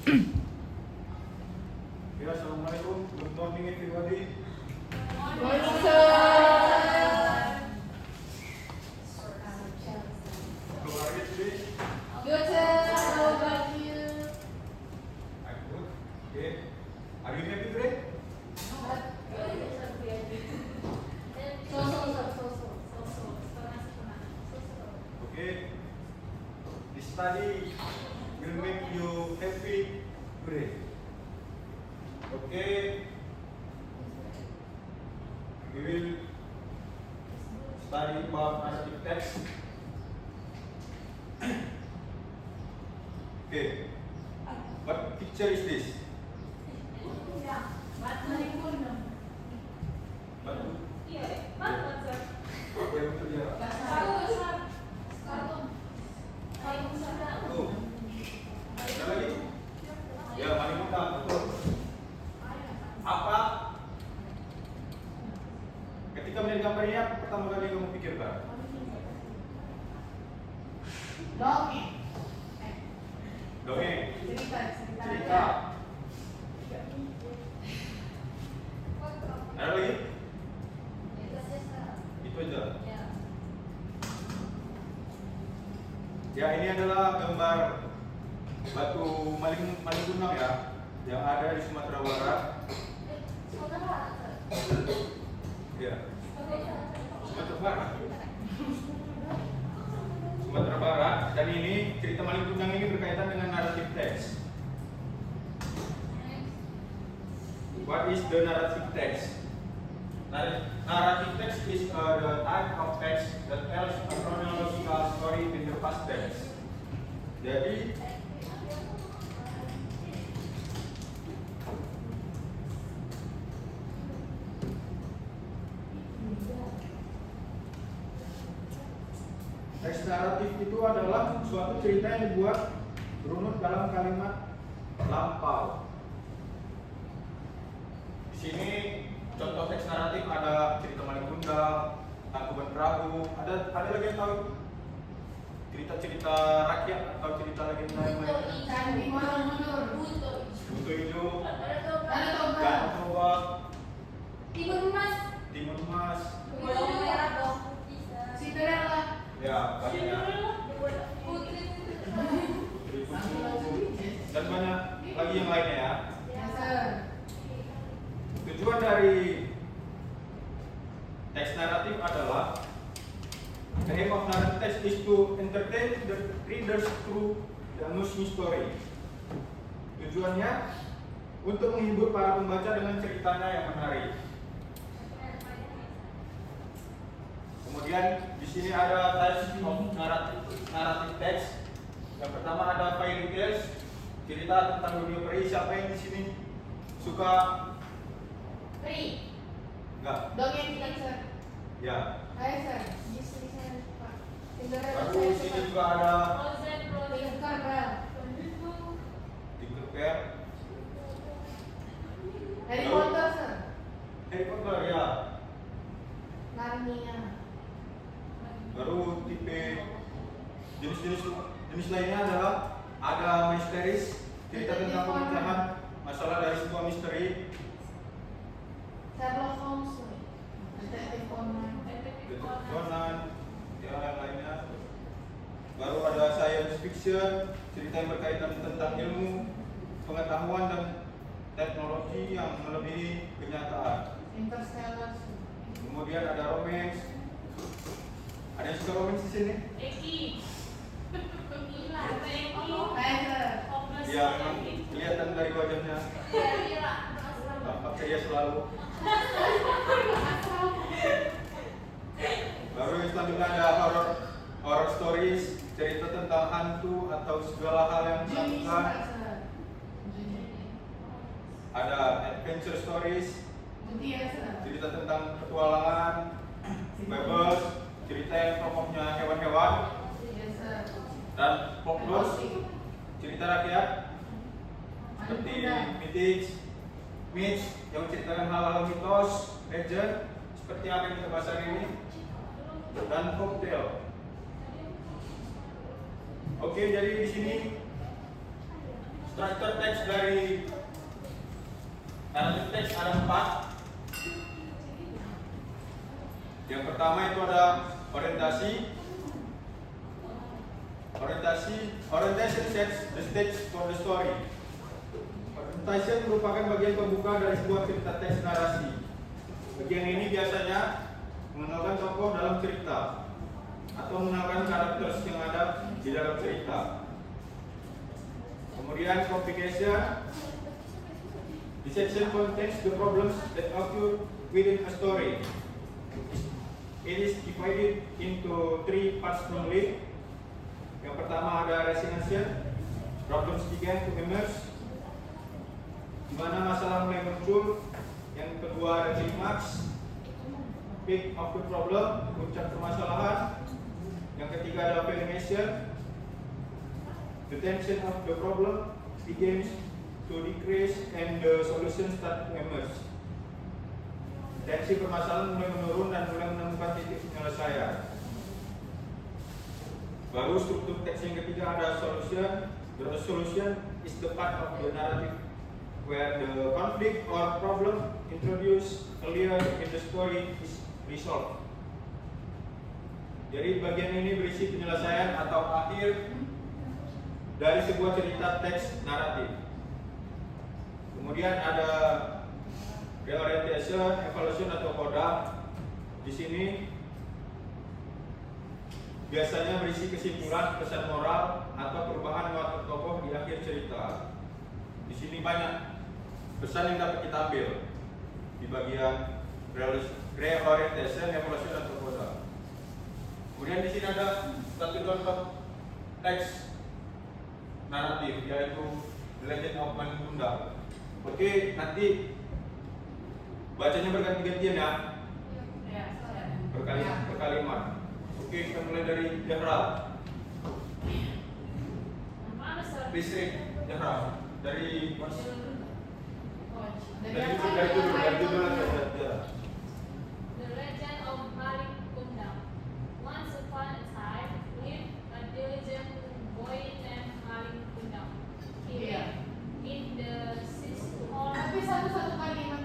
Ya, assalamualaikum. Good morning everybody. Morning, sir. How are you today? Good, sir. How about you? I'm good. Okay. Are you happy today? Okay. This study will make you happy today. Okay. We will study about narrative text. Okay. What picture is this? Batu. Apa yang betul ya? Tuh. Ada lagi? Ya, paling mudah, betul. Apa? Ketika melihat gambar ini, apa pertama kali kamu pikirkan? Dongeng. Dongeng. Cerita. Ada lagi? Itu aja. Ya, ini adalah gambar batu Malinggunang ya, yang ada di Sumatera Barat. Ya, Sumatera Barat. Sumatera Barat, dan ini cerita Malinggunang ini berkaitan dengan narrative text. What is the narrative text? Narrative text is the type of text that tells a chronological story in the past tense. Jadi teks naratif itu adalah suatu cerita yang dibuat berunut dalam kalimat lampau. Di sini contoh teks naratif ada cerita Malinggunang, Tangkuban Perahu, ada lagi yang tahu cerita-cerita rakyat atau cerita legenda yang lain. Buto Ijo, Danau Toba, Timur Emas, ya banyak, Putri Kucu, dan banyak lagi yang lainnya ya. Tujuan dari teks naratif adalah the aim of narrative text is to entertain the readers through the amusing story. Tujuannya untuk menghibur para pembaca dengan ceritanya yang menarik. Kemudian di sini ada types of narrative text. Yang pertama ada fairy tales, cerita tentang dunia peri. Siapa yang di sini suka? Enggak. Dongeng kan, sir? Ya. Ayo, sir. Lalu di sini juga ada Tinkerbell, Harry Potter, sir. Harry Potter ya. Narnia. Baru tipe jenis lainnya adalah ada misteris, cerita tentang pemecahan masalah dari sebuah misteri. Sherlock Holmes. Detektif Conan, ya yang lainnya. Baru ada science fiction, cerita yang berkaitan tentang ilmu, pengetahuan dan teknologi yang melebihi kenyataan. Interstellar. Kemudian ada romance. Ada yang suka romance di sini? Ya, memang kelihatan dari wajahnya. Tampak ceria selalu. Baru yang selanjutnya ada horror stories, cerita tentang hantu atau segala hal yang menakutkan. Ada adventure stories, cerita tentang petualangan. Bebas, cerita yang tokohnya hewan-hewan. Dan folklore, cerita rakyat seperti myths yang menceritakan hal-hal mitos, legend seperti apa yang kita bahas hari ini, dan folktale. Oke, jadi di sini Struktur teks dari naratif teks ada 4. Yang pertama itu ada orientasi. Orientation sets the stage for the story. Orientation merupakan bagian pembuka dari sebuah cerita teks narasi. Bagian ini biasanya mengenalkan tokoh dalam cerita atau mengenalkan karakter yang ada di dalam cerita. Kemudian complication. This section contains the problems that occur within a story. It is divided into 3 parts only. Yang pertama ada resignation, problems began to emerge, di mana masalah mulai muncul. Yang kedua ada climax, peak of the problem, puncak permasalahan. Yang ketiga ada culmination, the tension of the problem begins to decrease and the solution start to emerge. Tensi permasalahan mulai menurun dan mulai menemukan titik penyelesaian. Baru struktur teks yang ketiga ada solution. The solution is the part of the narrative where the conflict or problem introduced earlier in the story is resolved. Jadi bagian ini berisi penyelesaian atau akhir dari sebuah cerita teks naratif. Kemudian ada reorientation, evaluation atau koda. Di sini biasanya berisi kesimpulan, pesan moral atau perubahan watak tokoh di akhir cerita. Di sini banyak pesan yang dapat kita ambil di bagian reorientation, evaluation atau koda. Kemudian di sini ada satu contoh teks naratif yaitu The Legend of Malin Kundang. Oke, nanti bacanya berganti-gantian ya. Berkalimat. Oke, kita mulai dari Zahra. Please read Zahra dari judul aja. The Legend of Malin Kundang. Once upon a time lived a diligent boy named Malin Kundang. He lived in the system. Tapi satu-satu kalimat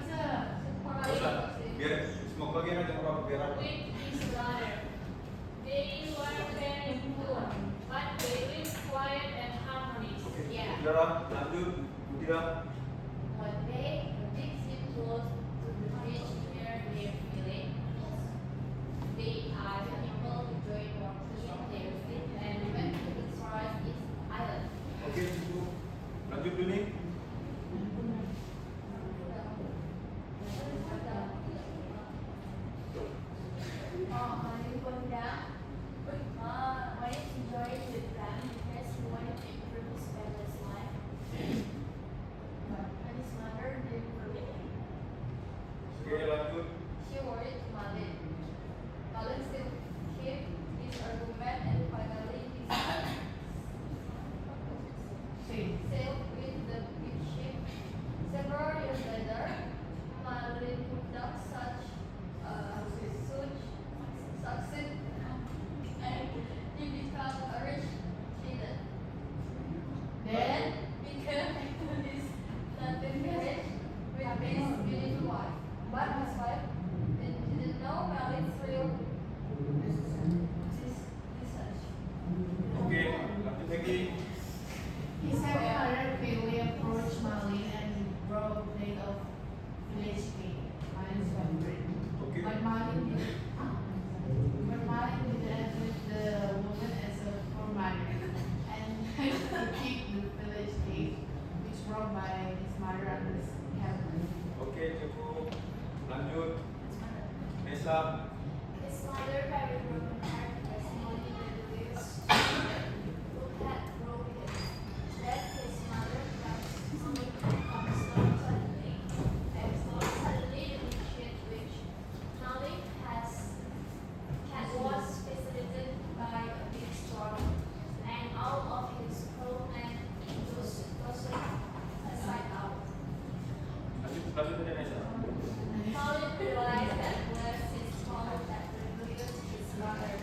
Biar semua bagian ada apa biar apa. With his brother. They were very poor, but they lived quiet and harmonious. Oke, Zahra, lanjut. Tidak. One day, a big ship close to the beach near their village. They are unable to join in their fleet and went to explore its island. Oke, cukup. Lanjut dulu nih. Malin Kundang wanted to join with them because he wanted to improve his family's life. But his mother didn't permit him. Oke, lanjut. She worried Malin. Malin still kept his argument and finally he sailed with the big ship. Several years later, Malin Kundang succeed and he became a rich student. Then became this nothing rich with his beautiful wife. But his wife didn't know Malin's real decision. Oke, lanjut lagi. His stepmother quickly approached Malin and brought a plate of village cake, Malin's favorite. Oke. But Malin didn't admit the woman as a poor mother and he picked the village cake, which brought by his mother and his cabinet. Oke, cukup. Lanjut. Nesa. His mother had a broken heart because Malin reduced who had broken it. That his mother got sick of stone suddenly, and suddenly the ship which Malin was visited by a big storm, and all of his crewmen was aside out. Lanjut aja Nesa. Malin realized that was his fault that refused his mother.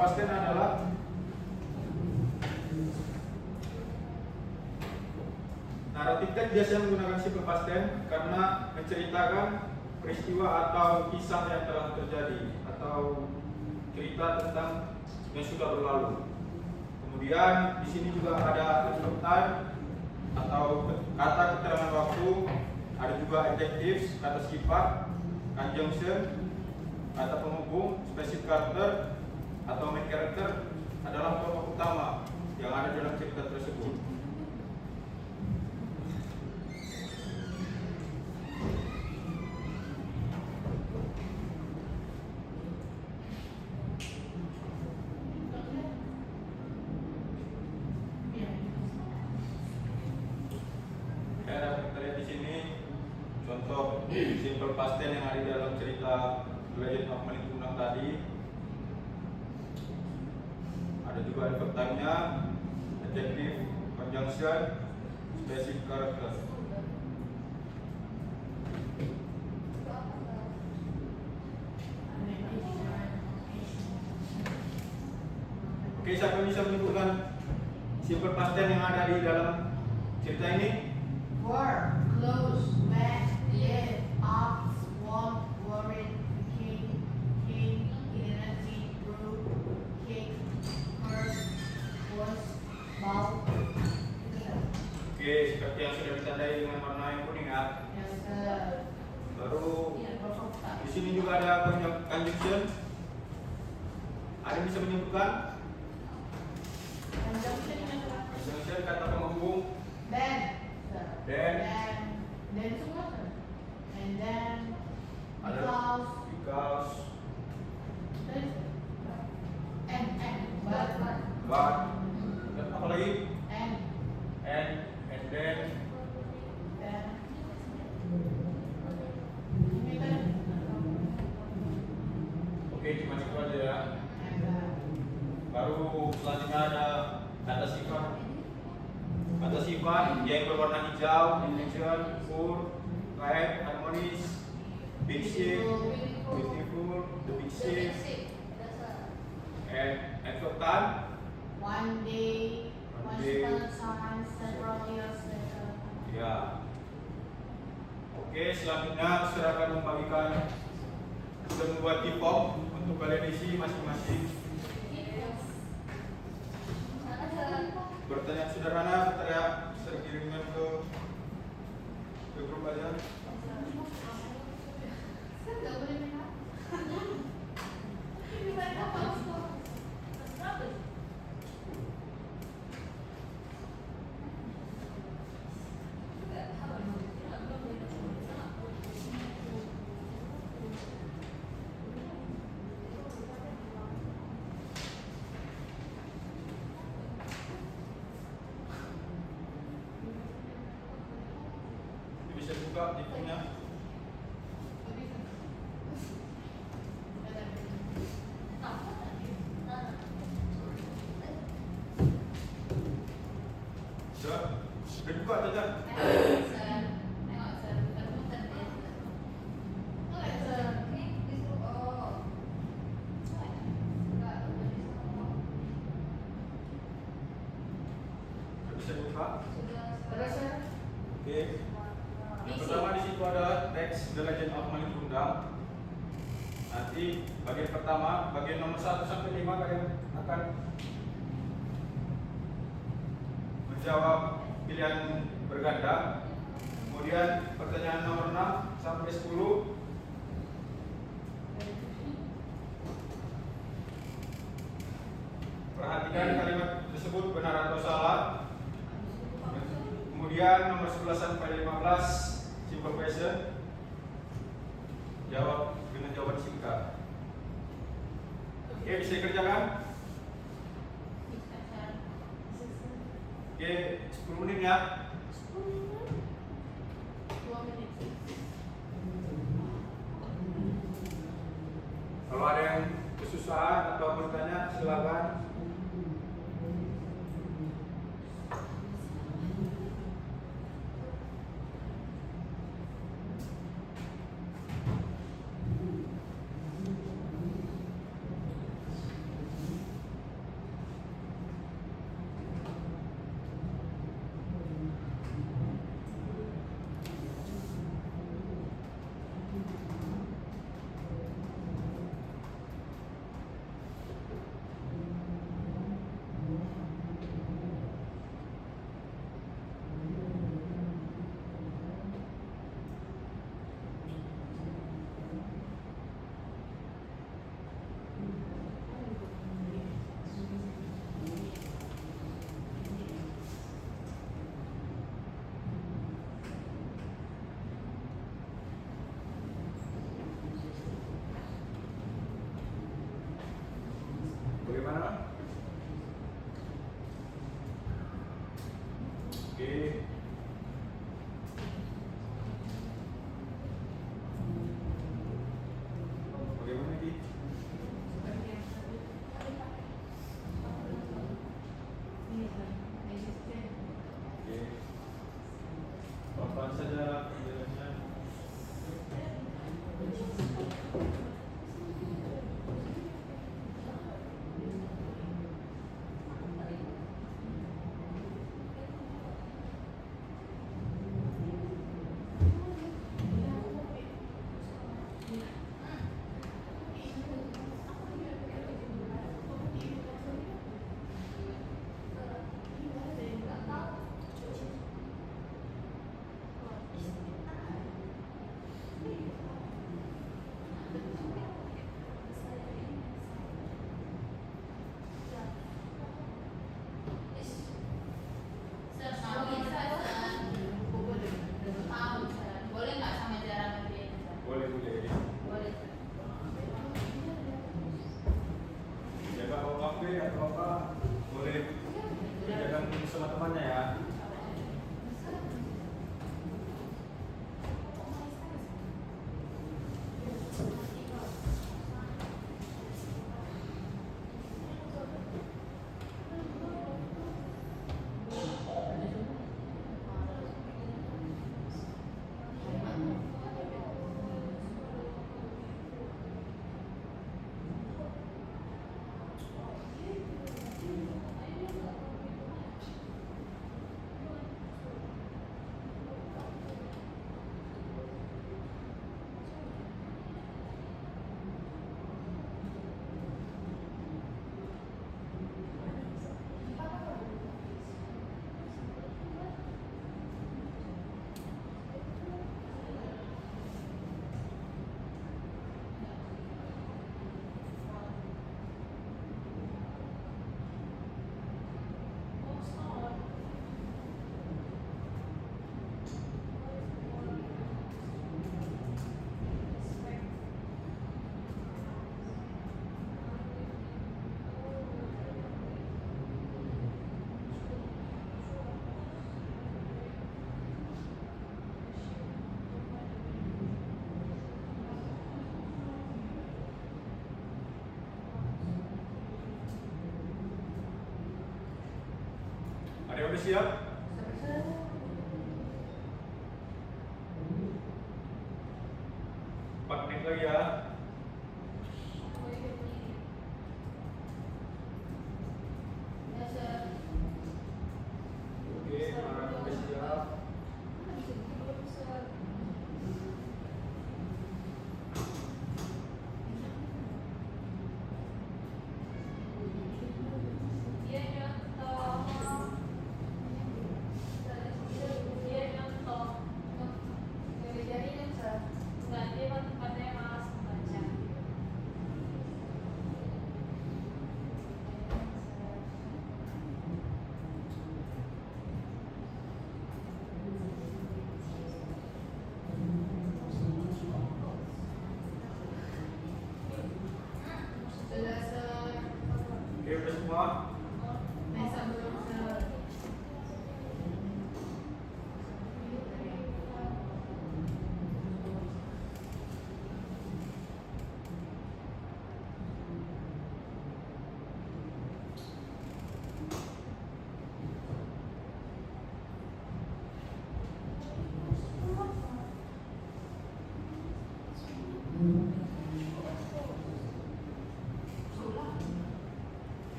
past tense adalah naratif teks biasanya menggunakan simple past tense karena menceritakan peristiwa atau kisah yang telah terjadi atau cerita tentang yang sudah berlalu. Kemudian di sini juga ada adverb time atau kata keterangan waktu, ada juga adjectives, kata sifat, conjunction, kata penghubung, specific character atau main character adalah tokoh utama yang ada dalam cerita tersebut. Kita lihat di sini contoh simple past tense yang ada di dalam cerita Legend of Malik Kundang tadi. Ada juga adverb time-nya, adjective, conjunction, specific character. Oke, siapa yang bisa menyebutkan simple past tense yang ada di dalam cerita ini? Were, close, met, live, asked, want, worried, became, came, identity, grew, kicked, hurt, was, bow. Oke, seperti yang sudah ditandai dengan warna yang kuning ya. Yes, sir. Baru Berfakta. di sini juga ada conjunction. Ada yang bisa menyebutkan Conjunction yang apa? conjunction kata penghubung? Then, sir. Then. Then semua, sir. And then, Ada because, then, and, but, but, dan apa lagi? and And then. then. Ini kan, Oke, cuma itu aja ya. and, Baru selanjutnya ada kata sifat. Kata sifat yang berwarna hijau, intention, full, bright, harmonious, big shape, beautiful, the big shape, and adverb time. one day, One once day. upon a time, several years later. Ya. Oke, selanjutnya saya akan membagikan sebuah form untuk kalian isi masing-masing. Pertanyaan sederhana, saya kirimkan ke grup aja. Saya nggak boleh minta. Ini mereka harus kok. Bisa buka di punya. Sudah dibuka saja. Bisa dibuka. Oke. Yang pertama di situ ada teks The Legend of Malik Kundang. Nanti bagian pertama, bagian nomor 1 sampai 5 kalian akan menjawab pilihan berganda. Kemudian pertanyaan nomor 6 sampai 10 perhatikan kalimat tersebut benar atau salah. Kemudian nomor 11 sampai 15 simple question. Jawab dengan jawaban singkat. Oke, bisa dikerjakan? Oke, 10 menit ya. 2 menit. Kalau ada yang kesusahan atau bertanya silakan. Ada yang udah siap? Empat menit lagi ya. Oke, Mara udah siap. Dia nyontoh. Dia nyontoh. Enggak, dia katanya malas membaca. Oke, udah semua.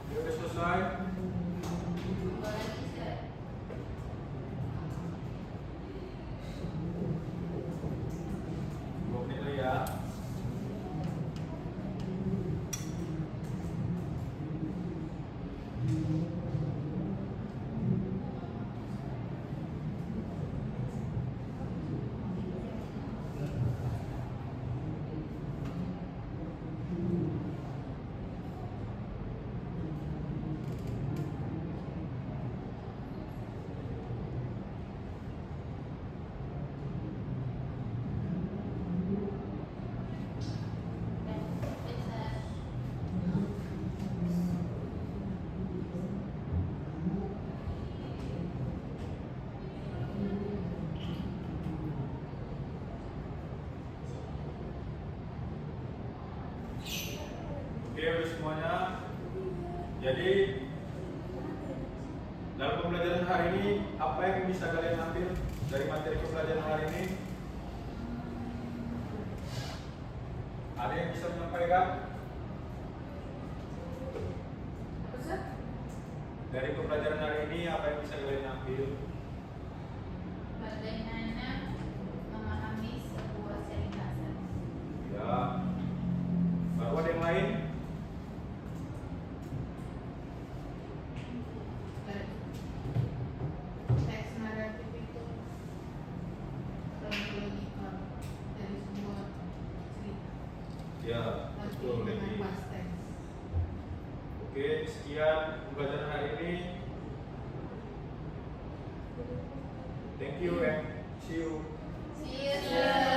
Oke, udah selesai. Dua menit lagi ya. Oke, udah semuanya. Jadi dalam pembelajaran hari ini, apa yang bisa kalian ambil dari materi pembelajaran hari ini? Ada yang bisa menyampaikan? Dari pembelajaran hari ini, apa yang bisa kalian ambil? Bagaimana memahami sebuah seri bahasa? Ya. Baru ada yang lain? Teks naratif itu kronologikal dari sebuah cerita, Ya, tapi betul dengan lagi. past tense. Oke, sekian pembelajaran hari ini. Thank you and see you. See you, sir.